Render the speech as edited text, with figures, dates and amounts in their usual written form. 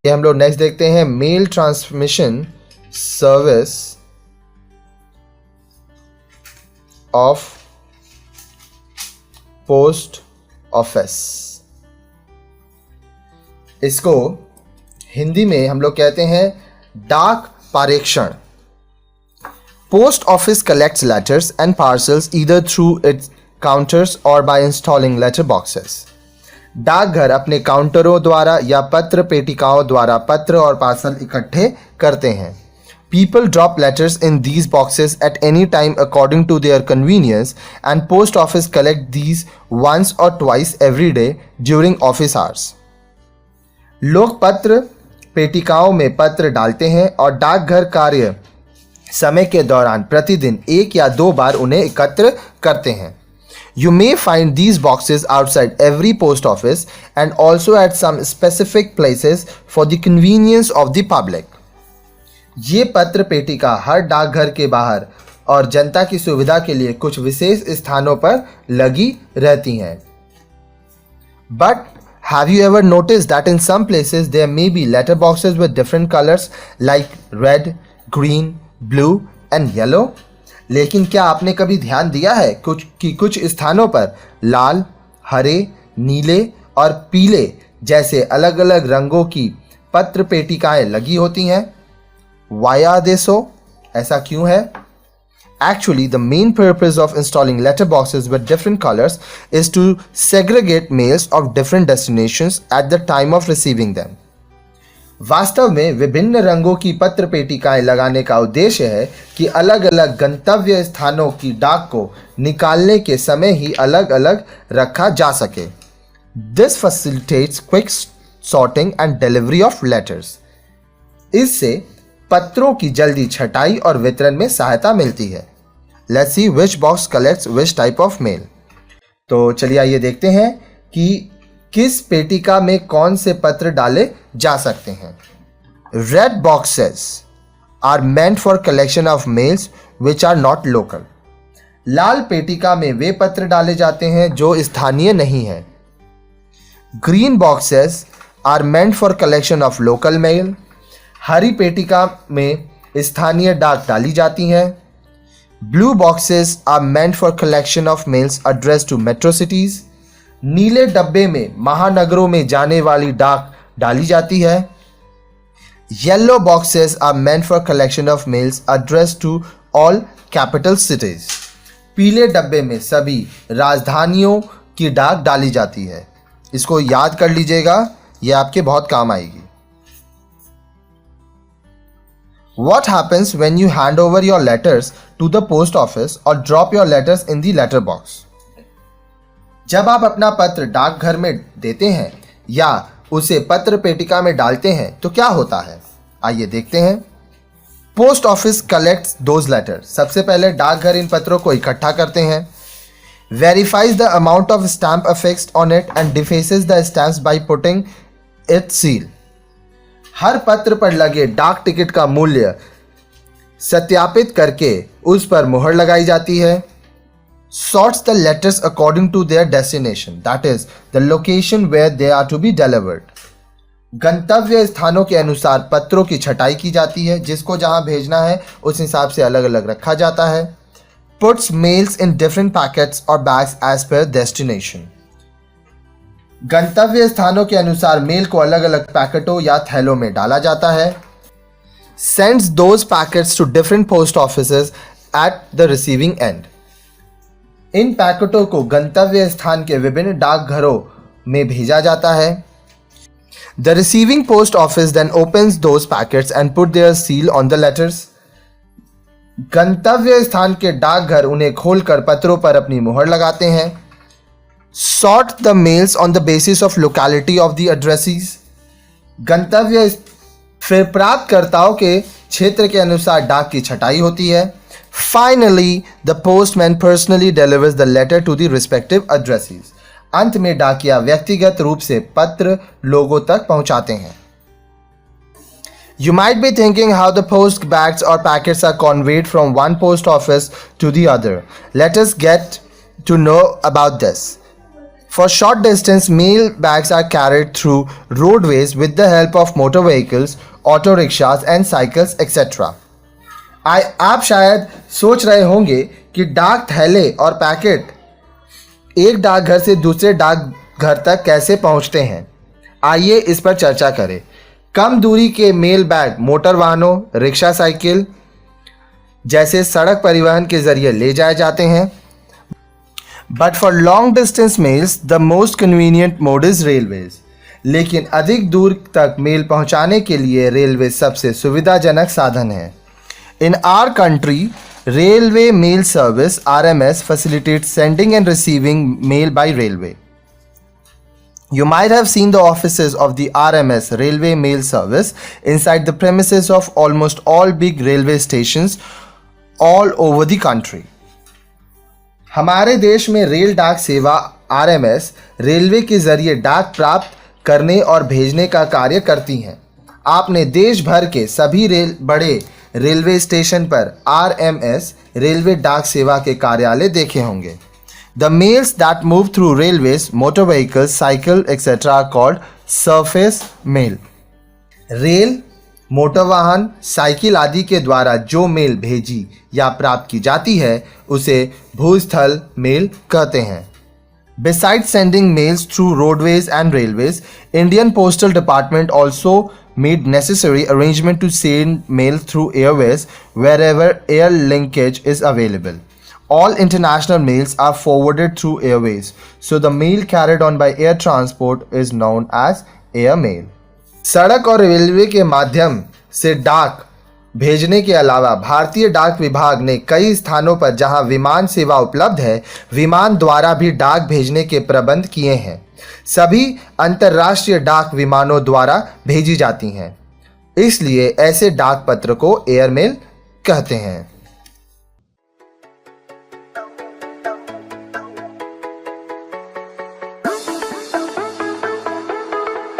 ये हम लोग नेक्स्ट देखते हैं mail transmission service of post office. इसको हिंदी में हम लोग कहते हैं डाक पारेषण। Post office collects letters and parcels either through its counters और बाय इंस्टॉलिंग लेटर बॉक्सेस। डाकघर अपने काउंटरों द्वारा या पत्र पेटिकाओं द्वारा पत्र और पार्सल इकट्ठे करते हैं। People drop letters in these boxes at any time according to their convenience, and post office collect these once or twice every day during office hours. लोग पत्र पेटिकाओं में पत्र डालते हैं और डाकघर कार्य समय के दौरान प्रतिदिन एक या दो बार उन्हें एकत्र करते हैं। You may find these boxes outside every post office and also at some specific places for the convenience of the public. ये पत्र पेटिका हर डाकघर के बाहर और जनता की सुविधा के लिए कुछ विशेष स्थानों पर लगी रहती हैं। But have you ever noticed that in some places there may be letter boxes with different colors like red, green, blue and yellow? लेकिन क्या आपने कभी ध्यान दिया है कुछ स्थानों पर लाल, हरे, नीले और पीले जैसे अलग अलग रंगों की पत्र पेटिकाएं लगी होती हैं? Why are they so? ऐसा क्यों है? Actually, the main purpose of installing letter boxes with different colors is to segregate mails of different destinations at the time of receiving them. वास्तव में विभिन्न रंगों की पत्र पेटिकाएं लगाने का उद्देश्य है कि अलग अलग गंतव्य स्थानों की डाक को निकालने के समय ही अलग अलग रखा जा सके। This facilitates quick sorting and delivery of letters. इससे पत्रों की जल्दी छटाई और वितरण में सहायता मिलती है। Let's see which box collects which type of mail. तो चलिए आइए देखते हैं कि किस पेटिका में कौन से पत्र डाले जा सकते हैं। Red boxes are meant for collection of mails which are not local. लाल पेटिका में वे पत्र डाले जाते हैं जो स्थानीय नहीं है। Green boxes are meant for collection of local mail. हरी पेटिका में स्थानीय डाक डाली जाती हैं। Blue boxes are meant for collection of mails addressed to metro cities. नीले डब्बे में महानगरों में जाने वाली डाक डाली जाती है। Yellow boxes are meant for collection of mails addressed to all capital cities. पीले डब्बे में सभी राजधानियों की डाक डाली जाती है। इसको याद कर लीजिएगा, यह आपके बहुत काम आएगी। What happens when you hand over your letters to the post office or drop your letters in the letter box? जब आप अपना पत्र डाकघर में देते हैं या उसे पत्र पेटिका में डालते हैं तो क्या होता है, आइए देखते हैं। Post office collects those letters. सबसे पहले डाकघर इन पत्रों को इकट्ठा करते हैं। Verifies the amount of stamp affixed on it and defaces the stamps by putting it seal. हर पत्र पर लगे डाक टिकट का मूल्य सत्यापित करके उस पर मुहर लगाई जाती है। Sorts the letters according to their destination, that is, the location where they are to be delivered. गंतव्य स्थानों के अनुसार पत्रों की छटाई की जाती है, जिसको जहां भेजना है उस हिसाब से अलग अलग रखा जाता है। Puts mails in different packets or bags as per destination. गंतव्य स्थानों के अनुसार मेल को अलग अलग पैकेटों या थैलों में डाला जाता है। Sends those packets to different post offices at the receiving end. इन पैकेटों को गंतव्य स्थान के विभिन्न डाकघरों में भेजा जाता है। The receiving post office then opens those packets and put their seal on the letters. गंतव्य स्थान के डाकघर उन्हें खोलकर पत्रों पर अपनी मुहर लगाते हैं। Sort the mails on the basis of locality of the addressees. गंतव्य फिर प्राप्तकर्ताओं के क्षेत्र के अनुसार डाक की छटाई होती है। Finally, the postman personally delivers the letter to the respective addressees. अंत में डाकिया व्यक्तिगत रूप से पत्र लोगों तक पहुंचाते हैं। You might be thinking how the post bags or packets are conveyed from one post office to the other. Let us get to know about this. For short distance, mail bags are carried through roadways with the help of motor vehicles, auto rickshaws and cycles, etc. आप शायद सोच रहे होंगे कि डाक थैले और packet एक डाकघर से दूसरे डाकघर तक कैसे पहुंचते हैं। आइए इस पर चर्चा करें। कम दूरी के मेल बैग मोटर वाहनों, रिक्शा, साइकिल जैसे सड़क परिवहन के जरिए ले जाए जाते हैं। But for long distance mails the most convenient mode is railways. लेकिन अधिक दूर तक मेल पहुंचाने के लिए रेलवे सबसे सुविधाजनक साधन है। In our country, Railway Mail Service (RMS) facilitates sending and receiving mail by railway. You might have seen the offices of the RMS Railway Mail Service inside the premises of almost all big railway stations all over the country. हमारे देश में rail डाक सेवा RMS railway के जरिए डाक प्राप्त करने और भेजने का कार्य करती हैं। आपने देश भर के सभी बड़े रेलवे स्टेशन पर RMS रेलवे डाक सेवा के कार्यालय देखे होंगे। The mails that move through railways, motor vehicles, cycle etcetera are called surface mail. Rail, motor वाहन, साइकिल आदि के द्वारा जो मेल भेजी या प्राप्त की जाती है उसे भूस्थल मेल कहते हैं। Besides sending mails through roadways and railways, Indian Postal Department also made necessary arrangement to send mail through airways wherever air linkage is available. All international mails are forwarded through airways, so the mail carried on by air transport is known as air mail. सड़क और railway के माध्यम से डाक भेजने के अलावा भारतीय डाक विभाग ने कई स्थानों पर जहां विमान सेवा उपलब्ध है, विमान द्वारा भी डाक भेजने के प्रबंध किए हैं। सभी अंतर्राष्ट्रीय डाक विमानों द्वारा भेजी जाती हैं, इसलिए ऐसे डाक पत्र को एयरमेल कहते हैं।